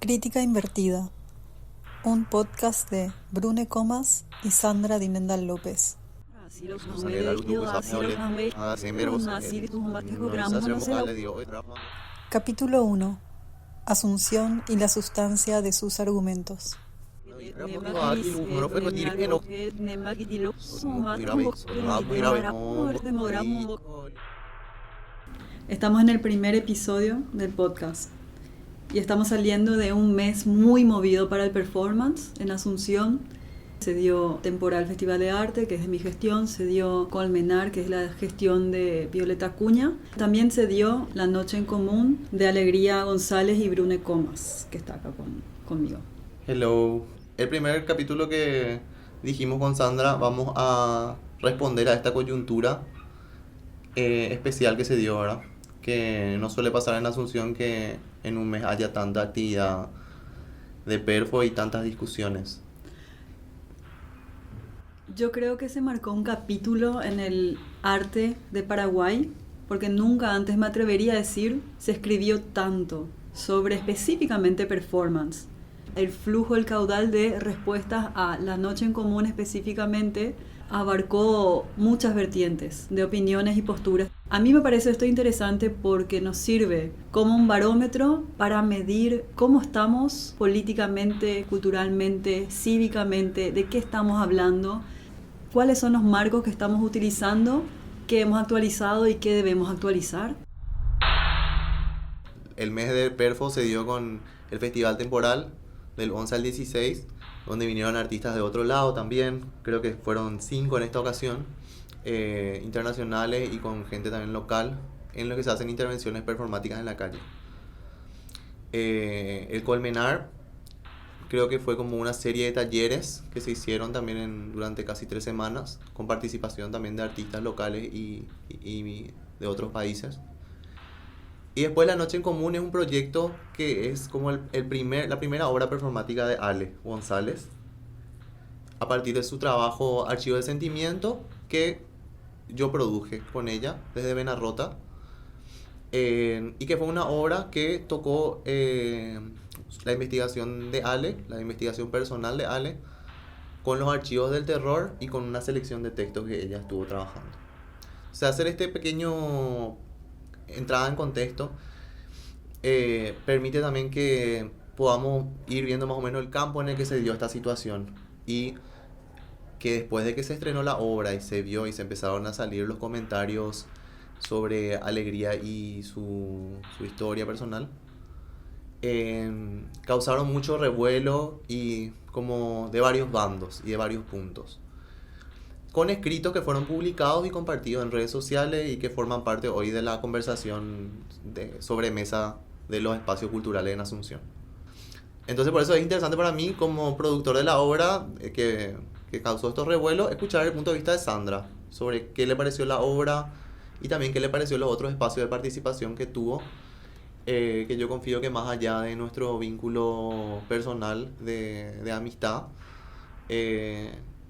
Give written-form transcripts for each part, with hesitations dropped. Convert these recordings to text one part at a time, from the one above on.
Crítica Invertida, un podcast de Brune Comas y Sandra Dinendal López. Capítulo 1. Asunción y la sustancia de sus argumentos. Estamos en el primer episodio del podcast y estamos saliendo de un mes muy movido para el performance en Asunción. Se dio Temporal Festival de Arte, que es de mi gestión, se dio Colmenar, que es la gestión de Violeta Acuña. También se dio La Noche en Común de Alegría González y Brune Comas, que está acá conmigo. Hello. El primer capítulo que dijimos con Sandra, vamos a responder a esta coyuntura especial que se dio ahora, que no suele pasar en Asunción que en un mes haya tanta actividad de perfo y tantas discusiones. Yo creo que se marcó un capítulo en el arte de Paraguay, porque nunca antes me atrevería a decir se escribió tanto sobre específicamente performance. El flujo, el caudal de respuestas a La Noche en Común específicamente abarcó muchas vertientes de opiniones y posturas. A mí me parece esto interesante porque nos sirve como un barómetro para medir cómo estamos políticamente, culturalmente, cívicamente, de qué estamos hablando, cuáles son los marcos que estamos utilizando, qué hemos actualizado y qué debemos actualizar. El mes de perfo se dio con el Festival Temporal del 11 al 16, donde vinieron artistas de otro lado también, creo que fueron 5 en esta ocasión, internacionales y con gente también local, en lo que se hacen intervenciones performáticas en la calle. El Colmenar creo que fue como una serie de talleres que se hicieron también durante casi 3 semanas, con participación también de artistas locales y de otros países. Y después La Noche en Común es un proyecto que es como la primera obra performática de Ale González, a partir de su trabajo Archivo de Sentimiento, que yo produje con ella desde Benarrota, y que fue una obra que tocó la investigación de Ale, la investigación personal de Ale, con los archivos del terror y con una selección de textos que ella estuvo trabajando. O sea, hacer este pequeño entrada en contexto permite también que podamos ir viendo más o menos el campo en el que se dio esta situación, y que después de que se estrenó la obra y se vio y se empezaron a salir los comentarios sobre Alegría y su historia personal, causaron mucho revuelo y como de varios bandos y de varios puntos, con escritos que fueron publicados y compartidos en redes sociales y que forman parte hoy de la conversación de sobremesa de los espacios culturales en Asunción. Entonces por eso es interesante para mí como productor de la obra que causó estos revuelos, escuchar el punto de vista de Sandra sobre qué le pareció la obra y también qué le pareció los otros espacios de participación que tuvo, que yo confío que más allá de nuestro vínculo personal de amistad,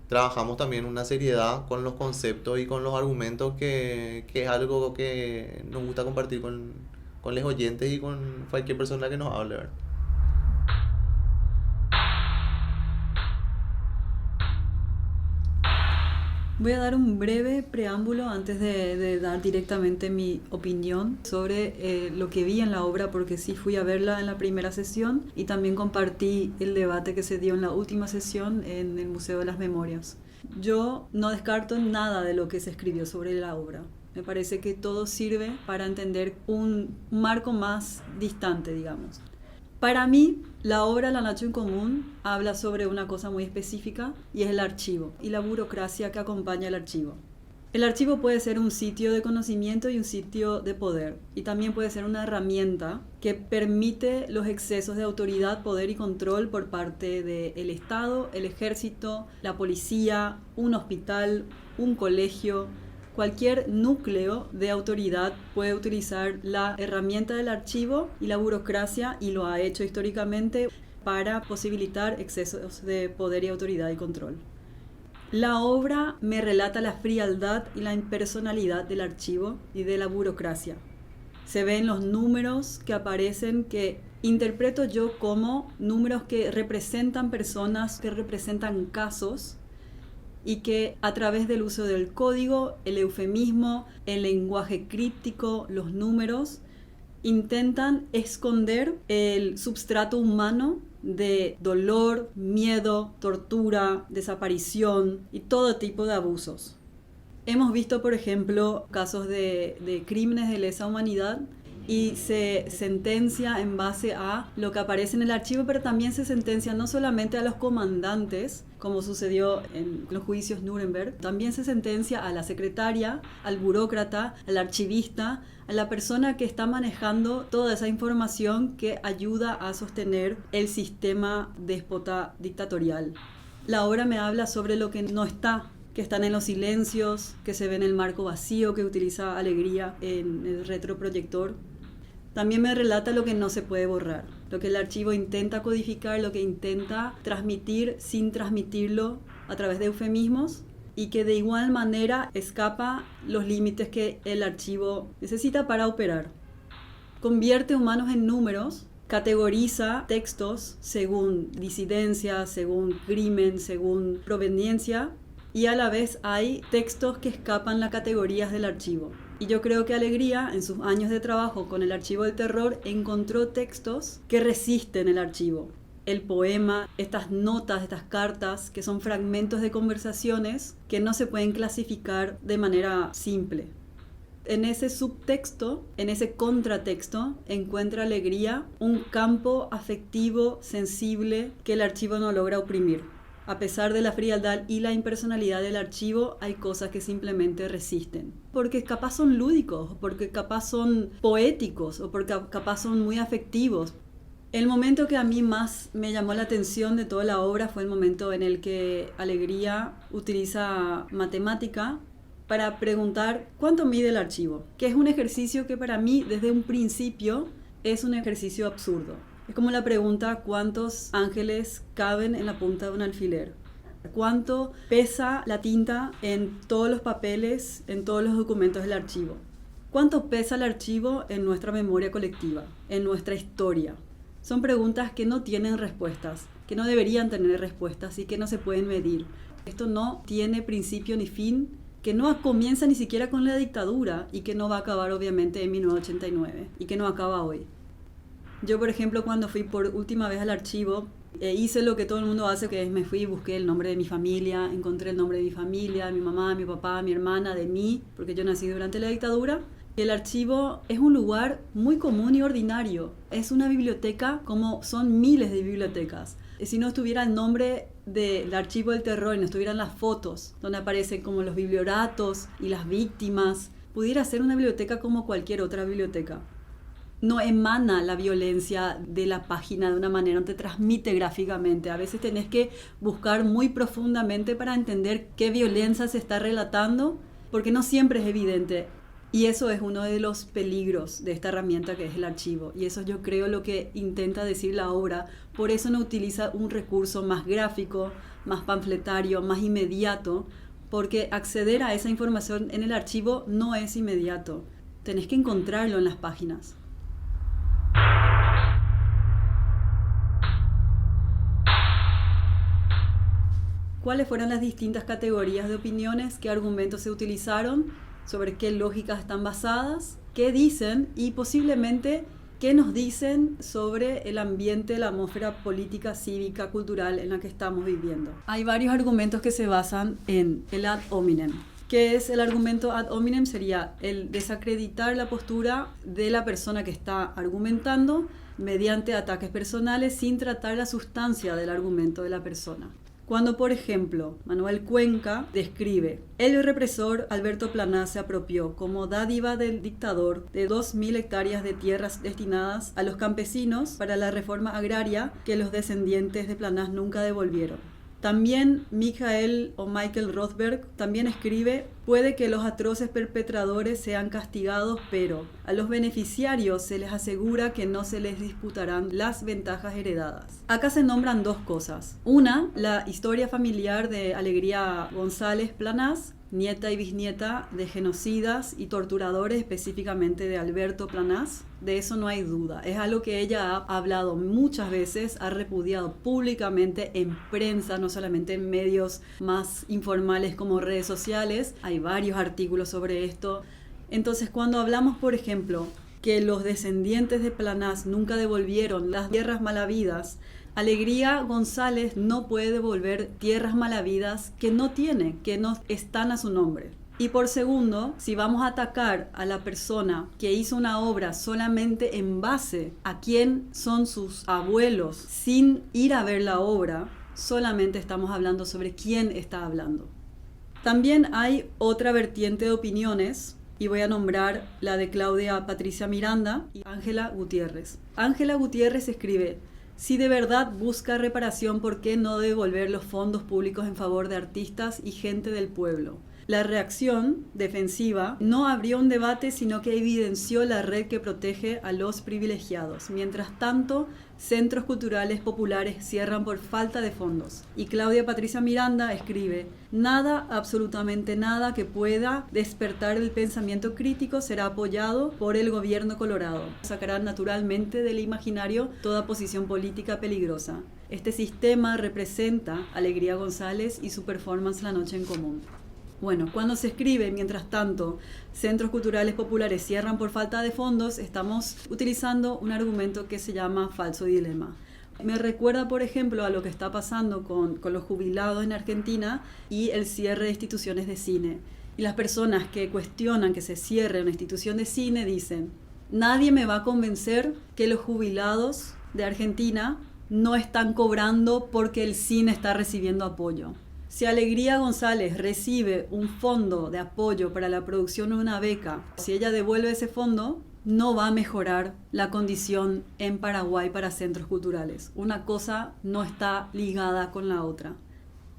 trabajamos también una seriedad con los conceptos y con los argumentos que es algo que nos gusta compartir con los oyentes y con cualquier persona que nos hable, ¿verdad? Voy a dar un breve preámbulo antes de dar directamente mi opinión sobre lo que vi en la obra, porque sí fui a verla en la primera sesión y también compartí el debate que se dio en la última sesión en el Museo de las Memorias. Yo no descarto nada de lo que se escribió sobre la obra. Me parece que todo sirve para entender un marco más distante, digamos. Para mí, la obra La Noche en Común habla sobre una cosa muy específica y es el archivo y la burocracia que acompaña el archivo. El archivo puede ser un sitio de conocimiento y un sitio de poder, y también puede ser una herramienta que permite los excesos de autoridad, poder y control por parte del Estado, el ejército, la policía, un hospital, un colegio. Cualquier núcleo de autoridad puede utilizar la herramienta del archivo y la burocracia, y lo ha hecho históricamente, para posibilitar excesos de poder y autoridad y control. La obra me relata la frialdad y la impersonalidad del archivo y de la burocracia. Se ven los números que aparecen que interpreto yo como números que representan personas, que representan casos, y que a través del uso del código, el eufemismo, el lenguaje críptico, los números, intentan esconder el substrato humano de dolor, miedo, tortura, desaparición y todo tipo de abusos. Hemos visto, por ejemplo, casos de crímenes de lesa humanidad y se sentencia en base a lo que aparece en el archivo, pero también se sentencia no solamente a los comandantes, como sucedió en los juicios Nuremberg, también se sentencia a la secretaria, al burócrata, al archivista, a la persona que está manejando toda esa información que ayuda a sostener el sistema déspota dictatorial. La obra me habla sobre lo que no está, que están en los silencios, que se ve en el marco vacío que utiliza Alegría en el retroproyector. También me relata lo que no se puede borrar, lo que el archivo intenta codificar, lo que intenta transmitir sin transmitirlo a través de eufemismos, y que de igual manera escapa los límites que el archivo necesita para operar. Convierte humanos en números, categoriza textos según disidencia, según crimen, según proveniencia, y a la vez hay textos que escapan las categorías del archivo. Y yo creo que Alegría, en sus años de trabajo con el archivo del terror, encontró textos que resisten el archivo. El poema, estas notas, estas cartas, que son fragmentos de conversaciones que no se pueden clasificar de manera simple. En ese subtexto, en ese contratexto, encuentra Alegría un campo afectivo, sensible, que el archivo no logra oprimir. A pesar de la frialdad y la impersonalidad del archivo, hay cosas que simplemente resisten. Porque capaz son lúdicos, porque capaz son poéticos, o porque capaz son muy afectivos. El momento que a mí más me llamó la atención de toda la obra fue el momento en el que Alegría utiliza matemática para preguntar cuánto mide el archivo, que es un ejercicio que para mí desde un principio es un ejercicio absurdo. Es como la pregunta ¿cuántos ángeles caben en la punta de un alfiler? ¿Cuánto pesa la tinta en todos los papeles, en todos los documentos del archivo? ¿Cuánto pesa el archivo en nuestra memoria colectiva, en nuestra historia? Son preguntas que no tienen respuestas, que no deberían tener respuestas y que no se pueden medir. Esto no tiene principio ni fin, que no comienza ni siquiera con la dictadura y que no va a acabar obviamente en 1989 y que no acaba hoy. Yo, por ejemplo, cuando fui por última vez al archivo, hice lo que todo el mundo hace, que es me fui y busqué el nombre de mi familia, encontré el nombre de mi familia, de mi mamá, mi papá, mi hermana, de mí, porque yo nací durante la dictadura. Y el archivo es un lugar muy común y ordinario. Es una biblioteca como son miles de bibliotecas. Si no estuviera el nombre del archivo del terror y no estuvieran las fotos, donde aparecen como los biblioratos y las víctimas, pudiera ser una biblioteca como cualquier otra biblioteca. No emana la violencia de la página de una manera, no te transmite gráficamente. A veces tenés que buscar muy profundamente para entender qué violencia se está relatando, porque no siempre es evidente. Y eso es uno de los peligros de esta herramienta que es el archivo. Y eso yo creo lo que intenta decir la obra. Por eso no utiliza un recurso más gráfico, más panfletario, más inmediato, porque acceder a esa información en el archivo no es inmediato. Tenés que encontrarlo en las páginas. ¿Cuáles fueron las distintas categorías de opiniones? ¿Qué argumentos se utilizaron? ¿Sobre qué lógicas están basadas? ¿Qué dicen? Y posiblemente, ¿qué nos dicen sobre el ambiente, la atmósfera política, cívica, cultural en la que estamos viviendo? Hay varios argumentos que se basan en el ad hominem. ¿Qué es el argumento ad hominem? Sería el desacreditar la postura de la persona que está argumentando mediante ataques personales sin tratar la sustancia del argumento de la persona. Cuando, por ejemplo, Manuel Cuenca describe: el represor Alberto Planás se apropió como dádiva del dictador de 2.000 hectáreas de tierras destinadas a los campesinos para la reforma agraria que los descendientes de Planás nunca devolvieron. También Michael Rothberg también escribe: puede que los atroces perpetradores sean castigados, pero a los beneficiarios se les asegura que no se les disputarán las ventajas heredadas. Acá se nombran dos cosas. Una, la historia familiar de Alegría González Planás, nieta y bisnieta de genocidas y torturadores, específicamente de Alberto Planás. De eso no hay duda. Es algo que ella ha hablado muchas veces, ha repudiado públicamente en prensa, no solamente en medios más informales como redes sociales. Hay varios artículos sobre esto. Entonces, cuando hablamos, por ejemplo, que los descendientes de Planás nunca devolvieron las tierras malavidas, Alegría González no puede devolver tierras malavidas que no tiene, que no están a su nombre. Y por segundo, si vamos a atacar a la persona que hizo una obra solamente en base a quién son sus abuelos, sin ir a ver la obra, solamente estamos hablando sobre quién está hablando. También hay otra vertiente de opiniones, y voy a nombrar la de Claudia Patricia Miranda y Ángela Gutiérrez. Ángela Gutiérrez escribe: si de verdad busca reparación, ¿por qué no devolver los fondos públicos en favor de artistas y gente del pueblo? La reacción defensiva no abrió un debate, sino que evidenció la red que protege a los privilegiados. Mientras tanto, centros culturales populares cierran por falta de fondos. Y Claudia Patricia Miranda escribe: nada, absolutamente nada que pueda despertar el pensamiento crítico será apoyado por el gobierno colorado. Sacarán naturalmente del imaginario toda posición política peligrosa. Este sistema representa a Alegría González y su performance La Noche en Común. Bueno, cuando se escribe, mientras tanto, centros culturales populares cierran por falta de fondos, estamos utilizando un argumento que se llama falso dilema. Me recuerda, por ejemplo, a lo que está pasando con los jubilados en Argentina y el cierre de instituciones de cine. Y las personas que cuestionan que se cierre una institución de cine dicen: nadie me va a convencer que los jubilados de Argentina no están cobrando porque el cine está recibiendo apoyo. Si Alegría González recibe un fondo de apoyo para la producción de una beca, si ella devuelve ese fondo, no va a mejorar la condición en Paraguay para centros culturales. Una cosa no está ligada con la otra.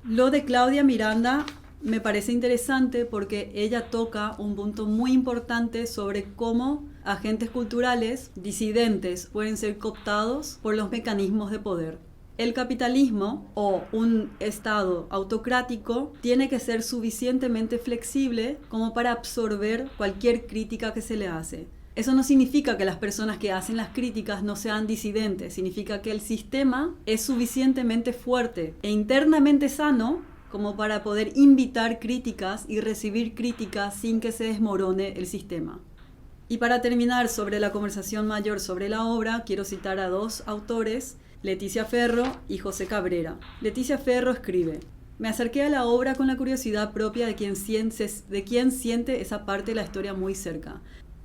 Lo de Claudia Miranda me parece interesante porque ella toca un punto muy importante sobre cómo agentes culturales disidentes pueden ser cooptados por los mecanismos de poder. El capitalismo o un Estado autocrático tiene que ser suficientemente flexible como para absorber cualquier crítica que se le hace. Eso no significa que las personas que hacen las críticas no sean disidentes, significa que el sistema es suficientemente fuerte e internamente sano como para poder invitar críticas y recibir críticas sin que se desmorone el sistema. Y para terminar sobre la conversación mayor sobre la obra, quiero citar a dos autores, Leticia Ferro y José Cabrera. Leticia Ferro escribe: me acerqué a la obra con la curiosidad propia de quien siente esa parte de la historia muy cerca.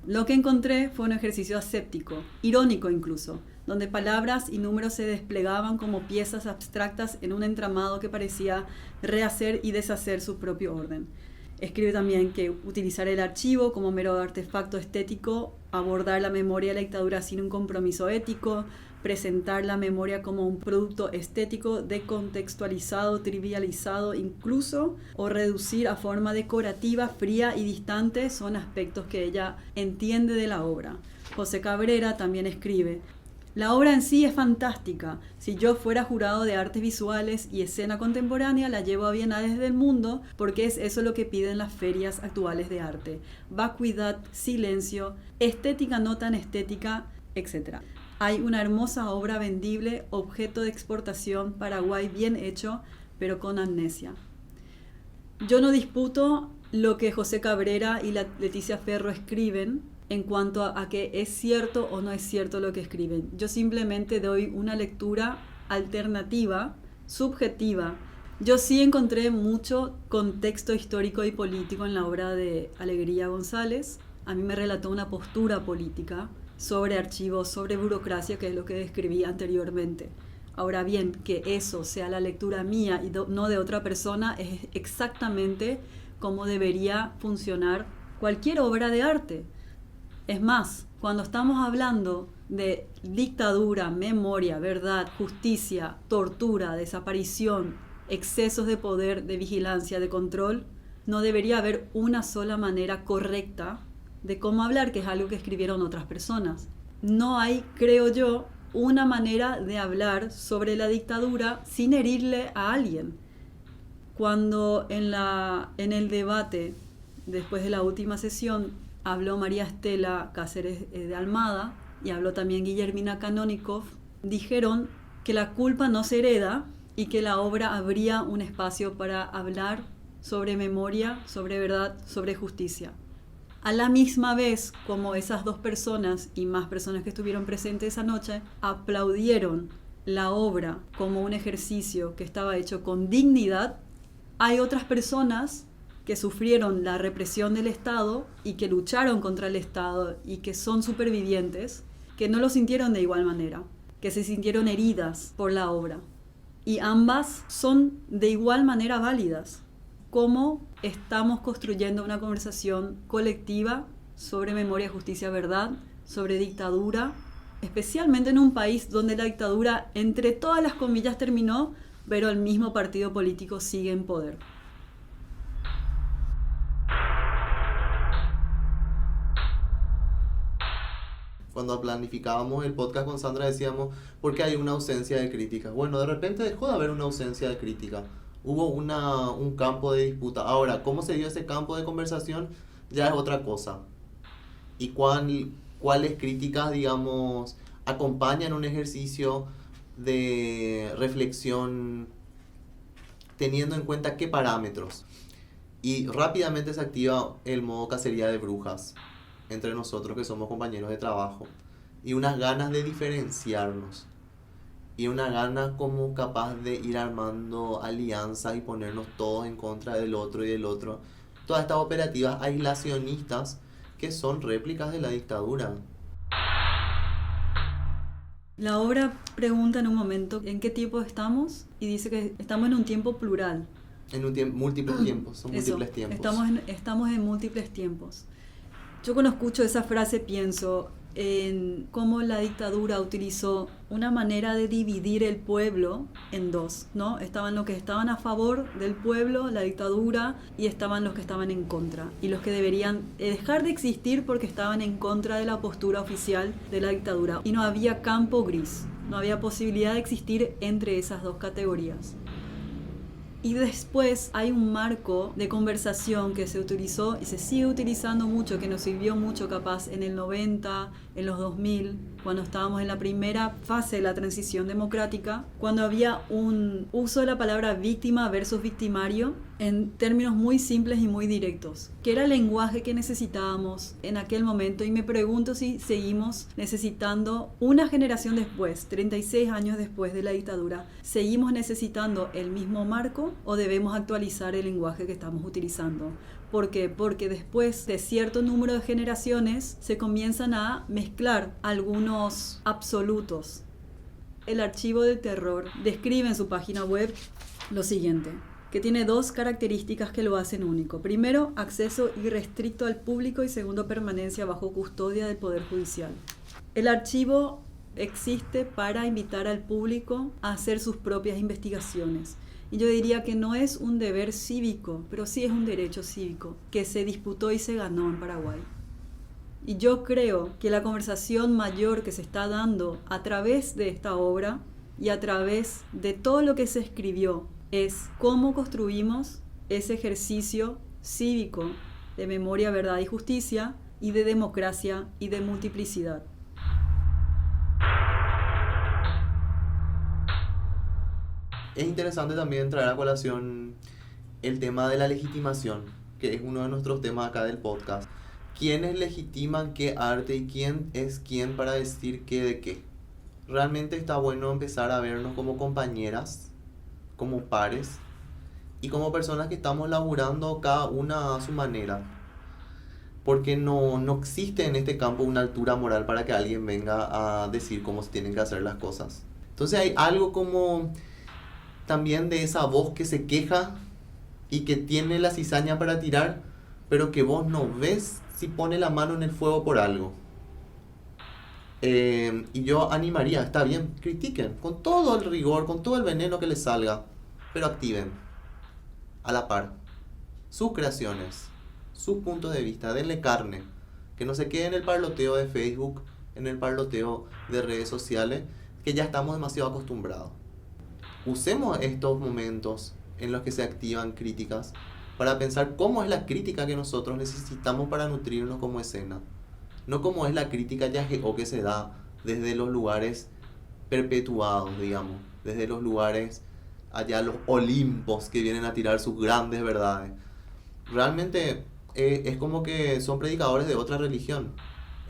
Lo que encontré fue un ejercicio aséptico, irónico incluso, donde palabras y números se desplegaban como piezas abstractas en un entramado que parecía rehacer y deshacer su propio orden. Escribe también que utilizar el archivo como mero artefacto estético, abordar la memoria de la dictadura sin un compromiso ético, presentar la memoria como un producto estético decontextualizado, trivializado incluso, o reducir a forma decorativa, fría y distante, son aspectos que ella entiende de la obra. José Cabrera también escribe: la obra en sí es fantástica. Si yo fuera jurado de artes visuales y escena contemporánea, la llevo a bienales del mundo, porque es eso lo que piden las ferias actuales de arte. Vacuidad, silencio, estética no tan estética, etc. Hay una hermosa obra vendible, objeto de exportación, Paraguay bien hecho, pero con amnesia. Yo no disputo lo que José Cabrera y Leticia Ferro escriben en cuanto a que es cierto o no es cierto lo que escriben. Yo simplemente doy una lectura alternativa, subjetiva. Yo sí encontré mucho contexto histórico y político en la obra de Alegría González. A mí me relató una postura política sobre archivos, sobre burocracia, que es lo que describí anteriormente. Ahora bien, que eso sea la lectura mía y no de otra persona es exactamente como debería funcionar cualquier obra de arte. Es más, cuando estamos hablando de dictadura, memoria, verdad, justicia, tortura, desaparición, excesos de poder, de vigilancia, de control, no debería haber una sola manera correcta de cómo hablar, que es algo que escribieron otras personas. No hay, creo yo, una manera de hablar sobre la dictadura sin herirle a alguien. Cuando en el debate, después de la última sesión, habló María Estela Cáceres de Almada y habló también Guillermina Canónikov, dijeron que la culpa no se hereda y que la obra abría un espacio para hablar sobre memoria, sobre verdad, sobre justicia. A la misma vez, como esas dos personas y más personas que estuvieron presentes esa noche aplaudieron la obra como un ejercicio que estaba hecho con dignidad, hay otras personas que sufrieron la represión del Estado y que lucharon contra el Estado y que son supervivientes, que no lo sintieron de igual manera, que se sintieron heridas por la obra. Y ambas son de igual manera válidas. Cómo estamos construyendo una conversación colectiva sobre memoria, justicia, verdad, sobre dictadura, especialmente en un país donde la dictadura, entre todas las comillas, terminó, pero el mismo partido político sigue en poder. Cuando planificábamos el podcast con Sandra decíamos, ¿por qué hay una ausencia de crítica? Bueno, de repente dejó de haber una ausencia de crítica. Hubo un campo de disputa. Ahora, ¿cómo se dio ese campo de conversación? Ya es otra cosa. ¿Y cuáles críticas, digamos, acompañan un ejercicio de reflexión teniendo en cuenta qué parámetros? Y rápidamente se activa el modo cacería de brujas entre nosotros que somos compañeros de trabajo. Y unas ganas de diferenciarnos. Y una gana como capaz de ir armando alianzas y ponernos todos en contra del otro y del otro. Todas estas operativas aislacionistas que son réplicas de la dictadura. La obra pregunta en un momento en qué tiempo estamos y dice que estamos en un tiempo plural. Múltiples tiempos, son múltiples tiempos. Estamos en múltiples tiempos. Yo cuando escucho esa frase pienso en cómo la dictadura utilizó una manera de dividir el pueblo en dos, ¿no? Estaban los que estaban a favor del pueblo, la dictadura, y estaban los que estaban en contra, y los que deberían dejar de existir porque estaban en contra de la postura oficial de la dictadura. Y no había campo gris, no había posibilidad de existir entre esas dos categorías. Y después hay un marco de conversación que se utilizó y se sigue utilizando mucho, que nos sirvió mucho capaz en el 90, en los 2000, cuando estábamos en la primera fase de la transición democrática, cuando había un uso de la palabra víctima versus victimario en términos muy simples y muy directos, que era el lenguaje que necesitábamos en aquel momento. Y me pregunto si seguimos necesitando, una generación después, 36 años después de la dictadura, ¿seguimos necesitando el mismo marco o debemos actualizar el lenguaje que estamos utilizando? ¿Por qué? Porque después de cierto número de generaciones se comienzan a mezclar algunos absolutos. El Archivo del Terror describe en su página web lo siguiente, que tiene dos características que lo hacen único. Primero, acceso irrestricto al público, y segundo, permanencia bajo custodia del Poder Judicial. El archivo existe para invitar al público a hacer sus propias investigaciones. Y yo diría que no es un deber cívico, pero sí es un derecho cívico que se disputó y se ganó en Paraguay. Y yo creo que la conversación mayor que se está dando a través de esta obra y a través de todo lo que se escribió es cómo construimos ese ejercicio cívico de memoria, verdad y justicia, y de democracia y de multiplicidad. Es interesante también traer a colación el tema de la legitimación, que es uno de nuestros temas acá del podcast. ¿Quiénes legitiman qué arte y quién es quién para decir qué de qué? Realmente está bueno empezar a vernos como compañeras, como pares y como personas que estamos laburando cada una a su manera. Porque no existe en este campo una altura moral para que alguien venga a decir cómo se tienen que hacer las cosas. Entonces hay algo como también de esa voz que se queja y que tiene la cizaña para tirar, pero que vos no ves si pone la mano en el fuego por algo. Y yo animaría, está bien, critiquen con todo el rigor, con todo el veneno que les salga, pero activen a la par sus creaciones, sus puntos de vista, denle carne, que no se quede en el parloteo de Facebook, en el parloteo de redes sociales, que ya estamos demasiado acostumbrados. Usemos estos momentos en los que se activan críticas para pensar cómo es la crítica que nosotros necesitamos para nutrirnos como escena. No cómo es la crítica o que se da desde los lugares perpetuados, digamos, desde los lugares allá, los Olimpos que vienen a tirar sus grandes verdades. Realmente es como que son predicadores de otra religión.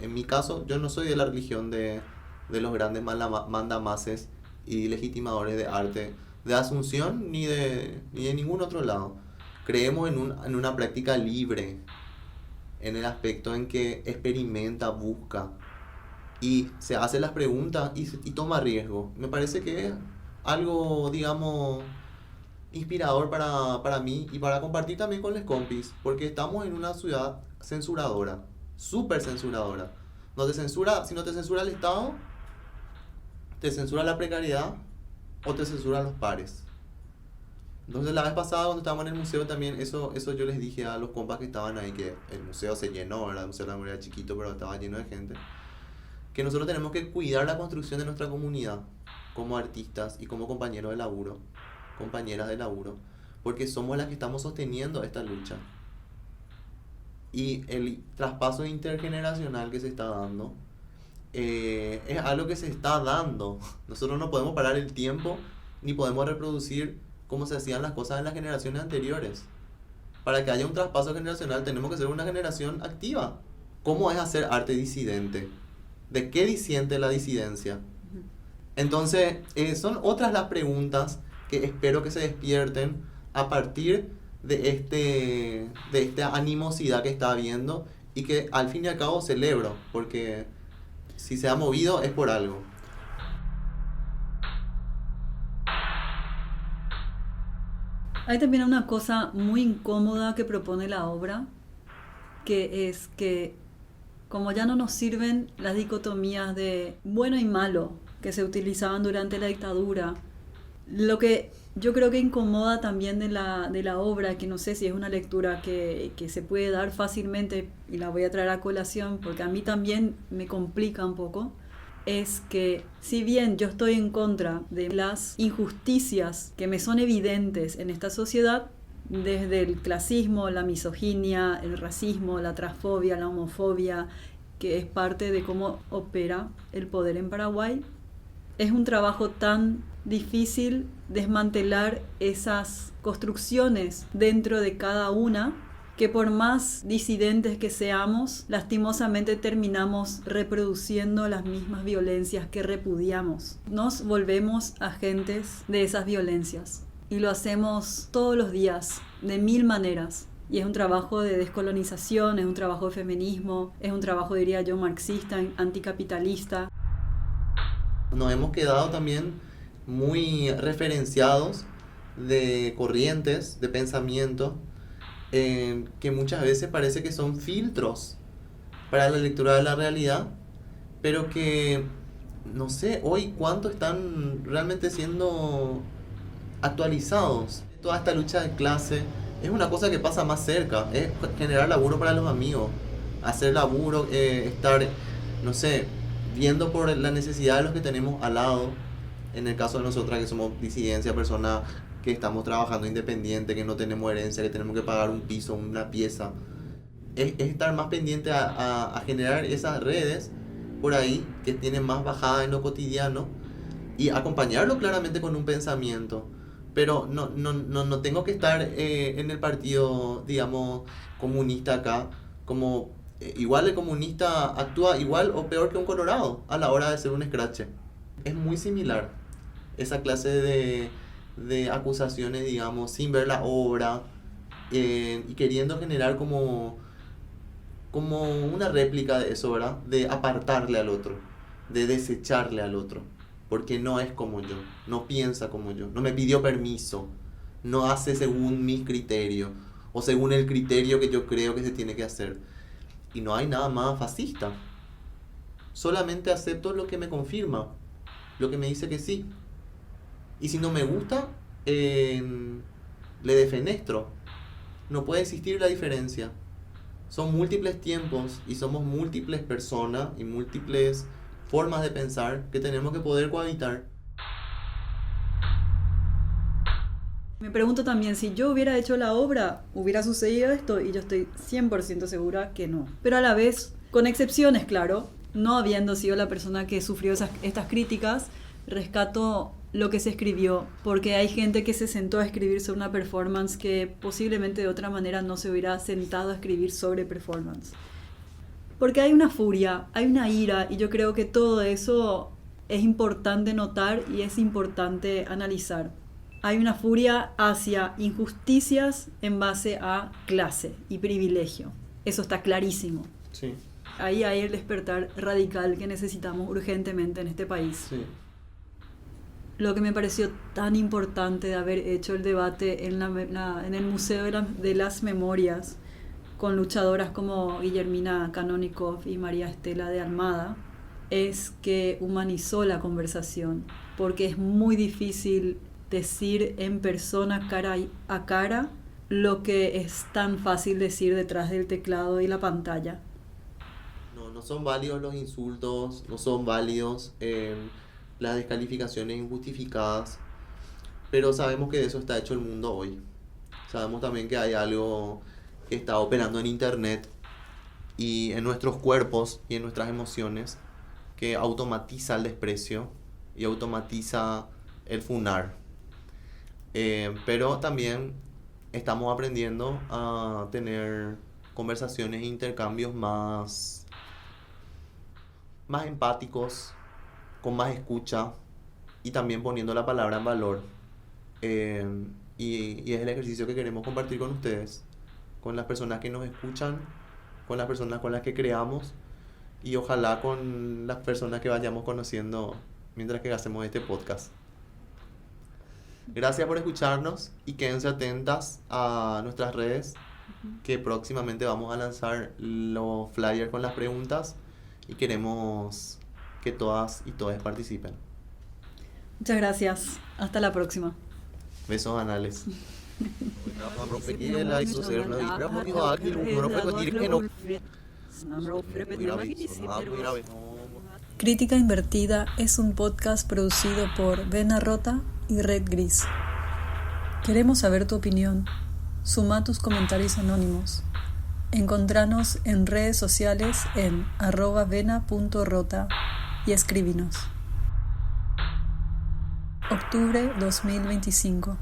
En mi caso, yo no soy de la religión de los grandes mandamases y legitimadores de arte de Asunción ni de ningún otro lado. Creemos en una práctica libre, en el aspecto en que experimenta, busca y se hace las preguntas y toma riesgo. Me parece que es algo, digamos, inspirador para mí y para compartir también con los compis, porque estamos en una ciudad censuradora, súper censuradora. No te censura, si no te censura el Estado, te censura la precariedad o te censura los pares. Entonces la vez pasada cuando estábamos en el museo también, eso yo les dije a los compas que estaban ahí, que el museo se llenó, ¿verdad? El Museo de la Memoria era chiquito, pero estaba lleno de gente. Que nosotros tenemos que cuidar la construcción de nuestra comunidad como artistas y como compañeros de laburo, compañeras de laburo, porque somos las que estamos sosteniendo esta lucha. Y el traspaso intergeneracional que se está dando es algo que se está dando. Nosotros no podemos parar el tiempo ni podemos reproducir cómo se hacían las cosas en las generaciones anteriores. Para que haya un traspaso generacional tenemos que ser una generación activa. ¿Cómo es hacer arte disidente? ¿De qué disiente la disidencia? Entonces, son otras las preguntas que espero que se despierten a partir de esta animosidad que está habiendo y que al fin y al cabo celebro, porque si se ha movido es por algo. Hay también una cosa muy incómoda que propone la obra, que es que como ya no nos sirven las dicotomías de bueno y malo que se utilizaban durante la dictadura, lo que yo creo que incomoda también de la obra, que no sé si es una lectura que se puede dar fácilmente, y la voy a traer a colación porque a mí también me complica un poco, es que si bien yo estoy en contra de las injusticias que me son evidentes en esta sociedad, desde el clasismo, la misoginia, el racismo, la transfobia, la homofobia, que es parte de cómo opera el poder en Paraguay, es un trabajo tan difícil desmantelar esas construcciones dentro de cada una, que por más disidentes que seamos, lastimosamente terminamos reproduciendo las mismas violencias que repudiamos. Nos volvemos agentes de esas violencias y lo hacemos todos los días, de mil maneras. Y es un trabajo de descolonización, es un trabajo de feminismo, es un trabajo, diría yo, marxista, anticapitalista. Nos hemos quedado también muy referenciados de corrientes de pensamiento que muchas veces parece que son filtros para la lectura de la realidad, pero que no sé hoy cuánto están realmente siendo actualizados. Toda esta lucha de clase es una cosa que pasa más cerca, es generar laburo para los amigos, hacer laburo, estar, no sé, viendo por la necesidad de los que tenemos al lado. En el caso de nosotras que somos disidencia, personas que estamos trabajando independiente, que no tenemos herencia, que tenemos que pagar un piso, una pieza, es estar más pendiente a generar esas redes por ahí que tienen más bajada en lo cotidiano y acompañarlo claramente con un pensamiento. Pero no tengo que estar en el partido, digamos, comunista acá, como igual el comunista actúa igual o peor que un colorado a la hora de hacer un escrache. Es muy similar esa clase de acusaciones, digamos, sin ver la obra y queriendo generar como una réplica de eso, ¿verdad? De apartarle al otro, de desecharle al otro, porque no es como yo, no piensa como yo, no me pidió permiso, no hace según mis criterios o según el criterio que yo creo que se tiene que hacer. Y no hay nada más fascista. Solamente acepto lo que me confirma, lo que me dice que sí. Y si no me gusta, le defenestro. No puede existir la diferencia. Son múltiples tiempos y somos múltiples personas y múltiples formas de pensar que tenemos que poder cohabitar. Me pregunto también, si yo hubiera hecho la obra, ¿hubiera sucedido esto? Y yo estoy 100% segura que no. Pero a la vez, con excepciones, claro, no habiendo sido la persona que sufrió estas críticas, rescato lo que se escribió, porque hay gente que se sentó a escribir sobre una performance que posiblemente de otra manera no se hubiera sentado a escribir sobre performance. Porque hay una furia, hay una ira, y yo creo que todo eso es importante notar y es importante analizar. Hay una furia hacia injusticias en base a clase y privilegio. Eso está clarísimo. Sí. Ahí hay el despertar radical que necesitamos urgentemente en este país. Sí. Lo que me pareció tan importante de haber hecho el debate en el Museo de las Memorias con luchadoras como Guillermina Canónico y María Estela de Almada es que humanizó la conversación, porque es muy difícil decir en persona cara a cara lo que es tan fácil decir detrás del teclado y la pantalla. No son válidos los insultos, no son válidos las descalificaciones injustificadas, pero sabemos que de eso está hecho el mundo hoy. Sabemos también que hay algo que está operando en internet y en nuestros cuerpos y en nuestras emociones que automatiza el desprecio y automatiza el funar. Pero también estamos aprendiendo a tener conversaciones e intercambios más empáticos, con más escucha y también poniendo la palabra en valor. Y es el ejercicio que queremos compartir con ustedes, con las personas que nos escuchan, con las personas con las que creamos y ojalá con las personas que vayamos conociendo mientras que hacemos este podcast. Gracias por escucharnos y quédense atentas a nuestras redes, que próximamente vamos a lanzar los flyers con las preguntas y queremos que todas y todos participen. Muchas gracias. Hasta la próxima. Besos anales. Crítica Invertida es un podcast producido por Vena Rota y Red Gris. Queremos saber tu opinión. Suma tus comentarios anónimos. Encontranos en redes sociales en @vena.rota y escribinos. Octubre 2025.